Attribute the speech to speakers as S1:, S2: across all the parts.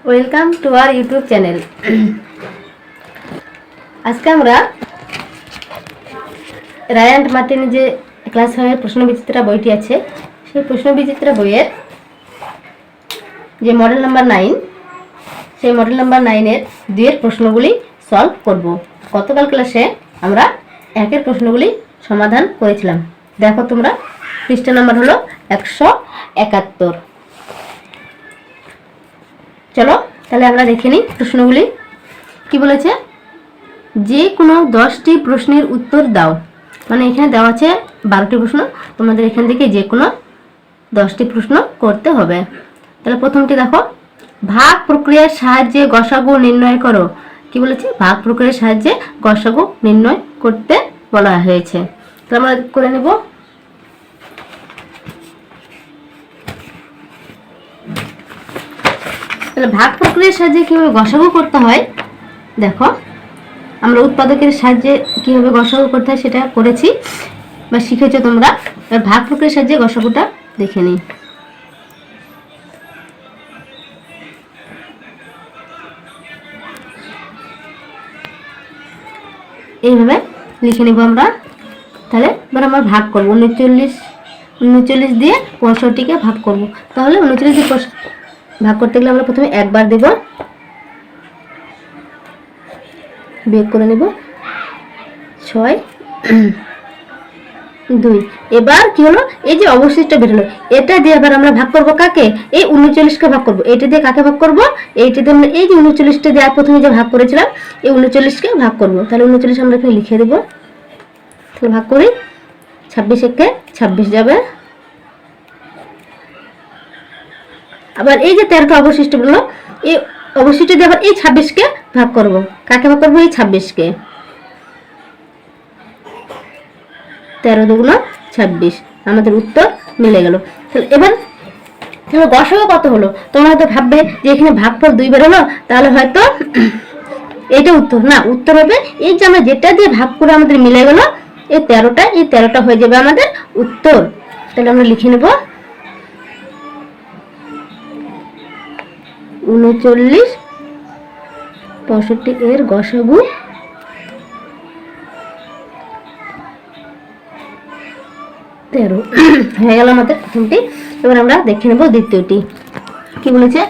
S1: Welcome to our YouTube channel. আজকে আমরা Ryan মার্টিনের যে ক্লাস 5 প্রশ্ন বিচিত্রা বইটি আছে, সেই প্রশ্ন বিচিত্রা বইয়ের যে মডেল নাম্বার 9, সেই মডেল নাম্বার 9-এর 2-এর প্রশ্নগুলি সলভ করব। গতকাল ক্লাসে আমরা 1-এর প্রশ্নগুলি সমাধান করেছিলাম। দেখো তোমরা, পৃষ্ঠা নাম্বার হলো 171। চলো তাহলে আমরা দেখে নিই প্রশ্নগুলি কি বলেছে। যে কোনো 10টি প্রশ্নের উত্তর দাও। মানে এখানে দেওয়া আছে 12টি প্রশ্ন, তোমাদের এখান থেকে যে কোনো 10টি প্রশ্ন করতে হবে। তাহলে প্রথমটি দেখো, ভাগ প্রক্রিয়ার সাহায্যে গসাগু নির্ণয় করো। কি বলেছে? ভাগ প্রক্রিয়ার সাহায্যে গসাগু নির্ণয় করতে বলা হয়েছে। তাহলে আমরা করে নেব। তাহলে ভাগ প্রক্রিয়ার সাহায্যে কিভাবে গসাগু করতে হয়, দেখো আমরা উৎপাদকের সাহায্যে কিভাবে গসাগু করতে হয় সেটা করেছি বা শিখেছো তোমরা। এবার ভাগ প্রক্রিয়ার সাহায্যে গসাগুটা দেখে নিই। এইভাবে লিখে নিব আমরা। তাহলে এবার আমরা ভাগ করব, 39 দিয়ে 65কে ভাগ করব। তাহলে 39 দিয়ে ভাগ করতে গেলে আমরা প্রথমে একবার দেব, বিয়োগ করে নেব 6, 2। এবার কি হলো, এই যে অবশিষ্ট বেরোলো, এটা দিয়ে আবার আমরা ভাগ করব কাকে? এই 39কে ভাগ করব। এইটা দিয়ে কাকে ভাগ করব? এইটা দিয়ে আমরা এই যে 39টা দিয়ে প্রথমে যে ভাগ করেছিলাম, এই 39কে ভাগ করব। তাহলে 39 আমরা এখানে লিখে দেব। তাহলে ভাগ করি, 26 26 যাবে। আবার এই যে 13টা অবশিষ্ট বেরোলো, এই অবশিষ্ট দিয়ে আবার এই 26কে ভাগ করব। কাকে ভাগ করব? এই 26কে। 13 দুগুণ 26, আমাদের উত্তর মিলে গেল। তাহলে এবার গসাগু কত হলো? তোমরা হয়তো ভাববে যে এখানে ভাগফল 2 বেরোলো, তাহলে হয়তো এটা উত্তর না। উত্তর হবে এই যে আমরা যেটা দিয়ে ভাগ করে আমাদের মিলে গেল, এই 13টা হয়ে যাবে আমাদের উত্তর। তাহলে আমরা লিখে নেব 39 65 এর গসাগু 13 হয়ে গেল আমাদের প্রথমটি। এবার আমরা দেখে নেব দ্বিতীয়টি। কি বলেছে?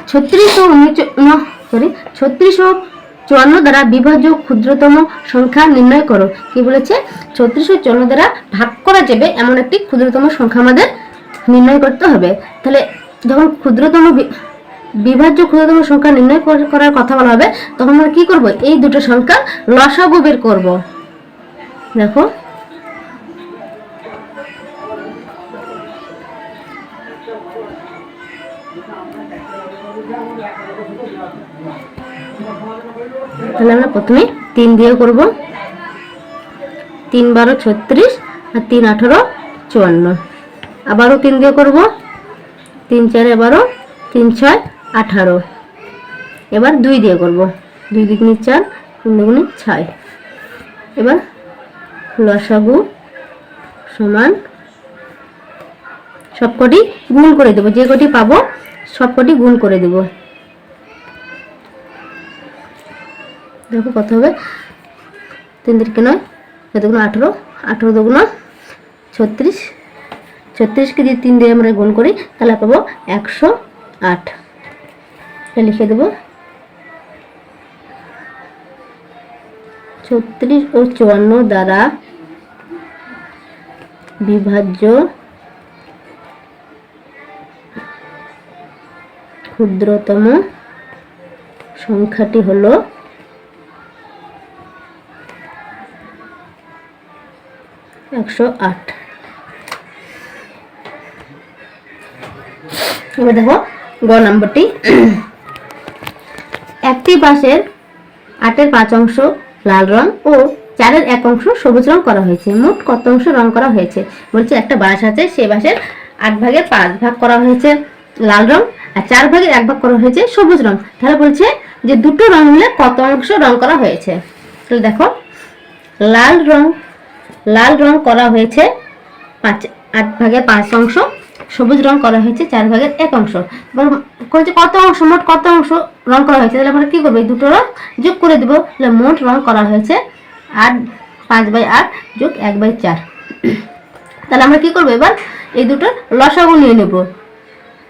S1: 3654 দ্বারা বিভাজ্য ক্ষুদ্রতম সংখ্যা নির্ণয় করো। কি বলেছে? 3654 দ্বারা ভাগ করা যাবে এমন একটি ক্ষুদ্রতম সংখ্যা আমাদের নির্ণয় করতে হবে। তাহলে যখন বিভাজ্য ক্ষুদ্রতম সংখ্যা নির্ণয় করার কথা বলা হবে, তখন আমরা কি করব? এই দুটো সংখ্যা লসাগু বের করব। দেখো, তাহলে আমরা প্রথমে 3 দিয়ে করব। 3 12 36 আর 3 18 54। আবারও 3 দিয়ে করব। 3 4 12, 3 6 18। এবার 2 দিয়ে করব। 2 দুগুণে 4, 3 দুগুণে 6। এবার লসাগু সমান সবকটি গুণ করে দেব। যে কটি পাবো সবকটি গুণ করে দেব। দেখো কত হবে? 3 3 9, 4 দুগুণ 18, 18 দুগুণ 36। 36কে যদি 3 দিয়ে আমরা গুণ করি তাহলে পাবো 108। লিখে দেব 36 ও 54 দ্বারা বিভাজ্য ক্ষুদ্রতম সংখ্যাটি হলো 108। এবার দেখো গ নম্বরটি। একটি বাঁশের 8-এর 5 অংশ লাল রং ও 4-এর 1 অংশ সবুজ রং করা হয়েছে। মোট কত অংশ রং করা হয়েছে? বলছে একটা বাঁশ আছে, সেই বাঁশের 8 ভাগের 5 ভাগ করা হয়েছে লাল রং, আর 4 ভাগের 1 ভাগ করা হয়েছে সবুজ রং। তাহলে বলছে যে দুটো রং মিলে কত অংশ রং করা হয়েছে। তাহলে দেখো, লাল রং করা হয়েছে 8 ভাগের 5 অংশ, সবুজ রং করা হয়েছে 4/1 এবার বলছে কত অংশ, মোট কত অংশ রং করা হয়েছে। তাহলে আমরা কি করবো, এই দুটোর যোগ করে দেবো। তাহলে মোট রং করা হয়েছে 5/8 যোগ 1/4। তাহলে আমরা কি করবো, এবার এই দুটোর লসাগু নিয়ে নেব।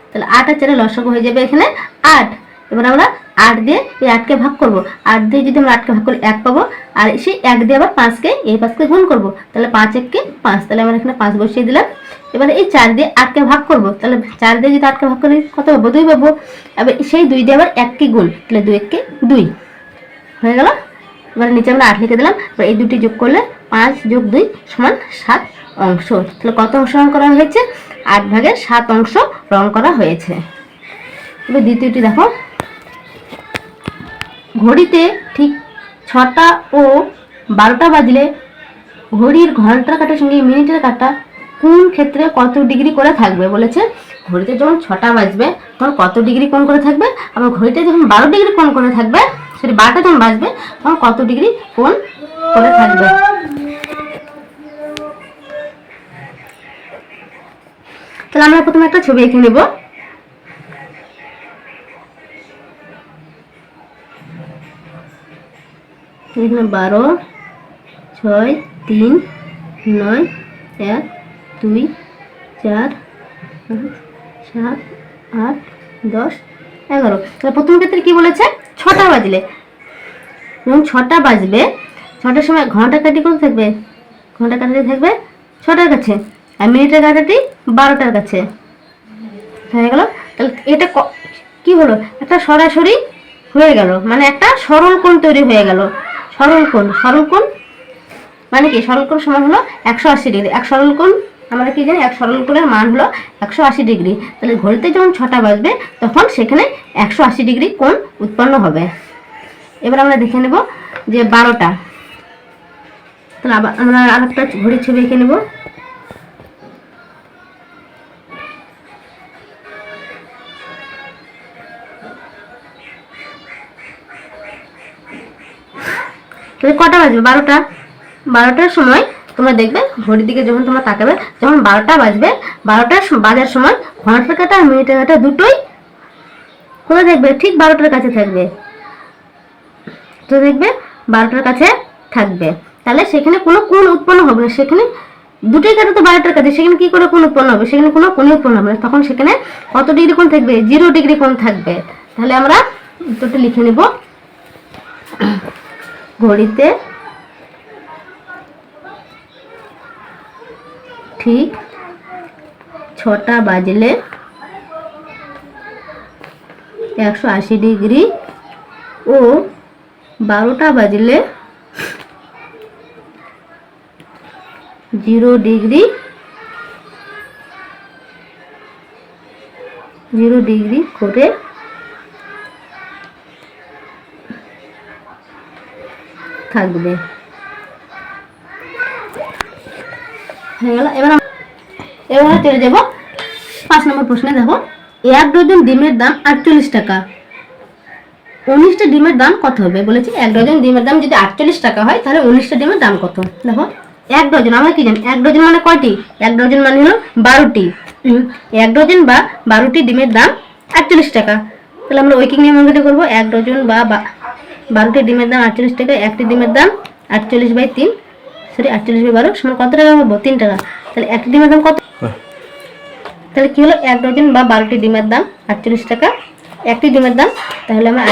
S1: তাহলে 8 আর 4 লসাগু হয়ে যাবে এখানে 8। এবার আমরা 8 দিয়ে এই 8কে ভাগ করবো। 8 দিয়ে যদি আমরা 8কে ভাগ করি 1 পাবো, আর সেই 1 দিয়ে আবার 5কে এই 5কে গুণ করবো। তাহলে 5 1 5, তাহলে আমরা এখানে 5 বসিয়ে দিলাম। এবার এই 4 দিয়ে 8কে ভাগ করবো। তাহলে 4 দিয়ে যদি 8কে ভাগ করি কত পাবো, 2 পাবো। এবার সেই 2 দিয়ে আবার 1কে গুণ, তাহলে 2 1 2 হয়ে গেল। এবার নিচে আমরা 8 লিখে দিলাম। এবার এই দুটি যোগ করলে 5 যোগ 2 সমান 7 অংশ। তাহলে কত অংশ রং করা হয়েছে, 8/7 অংশ রং করা হয়েছে। এবার দ্বিতীয়টি দেখো, ঘড়িতে ঠিক 6টা ও 12টা বাজলে ঘড়ির ঘন্টার কাঁটার সঙ্গে মিনিটের কাঁটা কোন ক্ষেত্রে কত ডিগ্রি করে থাকবে বলেছে। ঘড়িতে যখন 6টা বাজবে তখন কত ডিগ্রি কোণ করে থাকবে, আবার ঘড়িতে যখন 12 ডিগ্রি কোণ করে থাকবে, সরি 12টা যখন বাজবে তখন কত ডিগ্রি কোণ করে থাকবে। তাহলে আমরা প্রথমে একটা ছবি এঁকে নেব। এখানে 12 6 3 9 1 2 4 5 7 8 10 11। তাহলে প্রথম ক্ষেত্রে কি বলেছে, 6টা বাজলে, যখন 6টা বাজবে 6টার সময় ঘন্টা কাঁটি কোথায় থাকবে, ঘন্টা কাঁটাটি থাকবে 6টার কাছে, আর মিনিটের কাঁটাটি 12টার কাছে হয়ে গেল। তাহলে এটা কি হলো, একটা সরাসরি হয়ে গেল, মানে একটা সরল কোণ তৈরি হয়ে গেল। সরল কোণ, সরল কোণ মানে কি, সরল কোণ সমান হলো 180 ডিগ্রি। এক সরল কোণ আমরা কি জানি, এক সরল কোণের মান হলো 180 ডিগ্রি। তাহলে ঘড়িতে যখন 6টা বাজবে তখন সেখানে 180 ডিগ্রি কোণ উৎপন্ন হবে। এবার আমরা দেখে নেব যে 12টা। তাহলে আবার আমরা আরেকটা ঘড়ির ছবি এঁকে নেব। তাহলে কটা বাজবে, 12টা। 12টার সময় তোমরা দেখবে ঘড়ির দিকে যখন তোমরা তাকাবে, যখন 12টা বাজবে, 12টার বাজার সময় ঘন্টার কাঁটা আর মিনিটের কাঁটা দুটোই কোথায় থাকবে, ঠিক 12টার কাছে থাকবে। তো দেখবে 12টার কাছে থাকবে, তাহলে সেখানে কোনো কোণ উৎপন্ন হবে না। সেখানে দুটোই কাঁটা তো 12টার কাছে, সেখানে কি করে কোণ উৎপন্ন হবে, সেখানে কোনো কোণ উৎপন্ন হবে না। তখন সেখানে কত ডিগ্রি কোণ থাকবে, 0 ডিগ্রি কোণ থাকবে। তাহলে আমরা উত্তরটা লিখে নেব, ঘড়িতে ঠিক 6টা বাজলে 180 ডিগ্রি ও 12টা বাজলে 0 ডিগ্রি করে থাকবে হয়ে গেল। এবার আমরা চলে যাব 5 নম্বর প্রশ্নে। দেখো, 1 ডজন ডিমের দাম 48 টাকা, 19টা ডিমের দাম কত হবে বলেছে। 1 ডজন ডিমের দাম যদি 48 টাকা হয় তাহলে 19টা ডিমের দাম কত। দেখো 1 ডজন আমরা কি জানি, 1 ডজন মানে কয়টি, 1 ডজন মানে হলো 12টি। 1 ডজন বা 12টি ডিমের দাম 48 টাকা। তাহলে আমরা ঐকিক নিয়ম অনুযায়ী করবো। 1 ডজন বা 12টি ডিমের দাম 48 টাকা, একটি ডিমের দাম 48/3, সরি 48/12 সমান কত টাকা পাবো, 3 টাকা। তাহলে একটি ডিমের দাম কত, তাহলে কি হলো, 1 ডজন বা 12টি ডিমের দাম 48 টাকা, একটি ডিমের দাম, তাহলে আমরা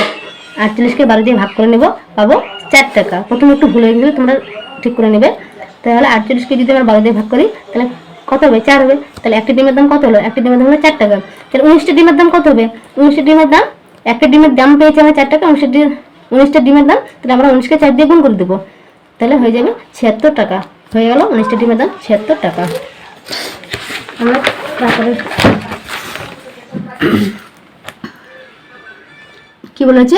S1: 48কে 12 দিয়ে ভাগ করে নেব, পাবো 4 টাকা। প্রথমে একটু ভুল হয়ে গেলে তোমরা ঠিক করে নেবে। তাহলে 48কে যদি আমরা 12 দিয়ে ভাগ করি তাহলে কত হবে, 4 হবে। তাহলে একটি ডিমের দাম কত হলো, একটি ডিমের দাম হলো 4 টাকা। তাহলে 19টা ডিমের দাম কত হবে, 19টা ডিমের দাম, একটা ডিমের দাম পেয়েছি আমরা 4 টাকা, 19টা ডিমের দাম, তাহলে আমরা 19কে 4 দিয়ে গুণ করে দেবো, তাহলে হয়ে যাবে 76 টাকা। হয়ে গেল 19টা ডিমের দাম 76 টাকা। আমরা তারপরে কি বলেছে,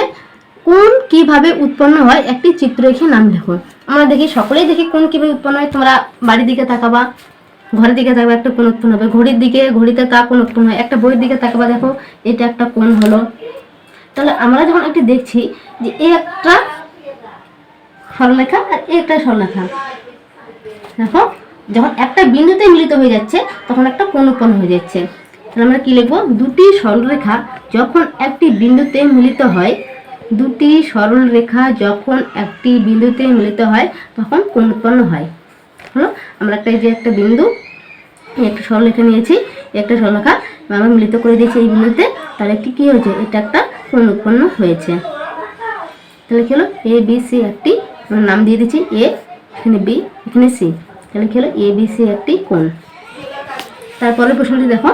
S1: কোন কিভাবে উৎপন্ন হয় একটি চিত্র রেখে নাম লেখো। আমরা দেখি, সকলেই দেখি কোন কিভাবে উৎপন্ন হয়। তোমরা বাড়ির দিকে তাকাবা, ঘরের দিকে তাকাবা, একটা কোণ উৎপন্ন হবে। ঘড়ির দিকে, ঘড়িতে কা কোণ উৎপন্ন হয়, একটা বইয়ের দিকে তাকাবা, দেখো এটা একটা কোণ হলো। তাহলে আমরা যখন একটি দেখছি যে এই একটা সরলরেখা আর এই একটা সরলরেখা, দেখো যখন একটা বিন্দুতে মিলিত হয়ে যাচ্ছে তখন একটা কোণ উৎপন্ন হয়ে যাচ্ছে। তাহলে আমরা কি লিখবো, দুটি সরলরেখা যখন একটি বিন্দুতে মিলিত হয়, দুটি সরলরেখা যখন একটি বিন্দুতে মিলিত হয় তখন কোণ উৎপন্ন হয়। হলো আমরা একটা বিন্দু, একটা সরলরেখা নিয়েছি, একটা সরলরেখা আমরা মিলিত করে দিয়েছি এই বিন্দুতে, তাহলে কি হয়েছে, এটা একটা কোণ উৎপন্ন হয়েছে। তাহলে কি হলো, এ বি সি একটি, নাম দিয়ে দিচ্ছি এ, এখানে বি, এখানে সি, তাহলে কি হলো এ বি সি একটি কোণ। তারপরের প্রশ্নটি দেখো,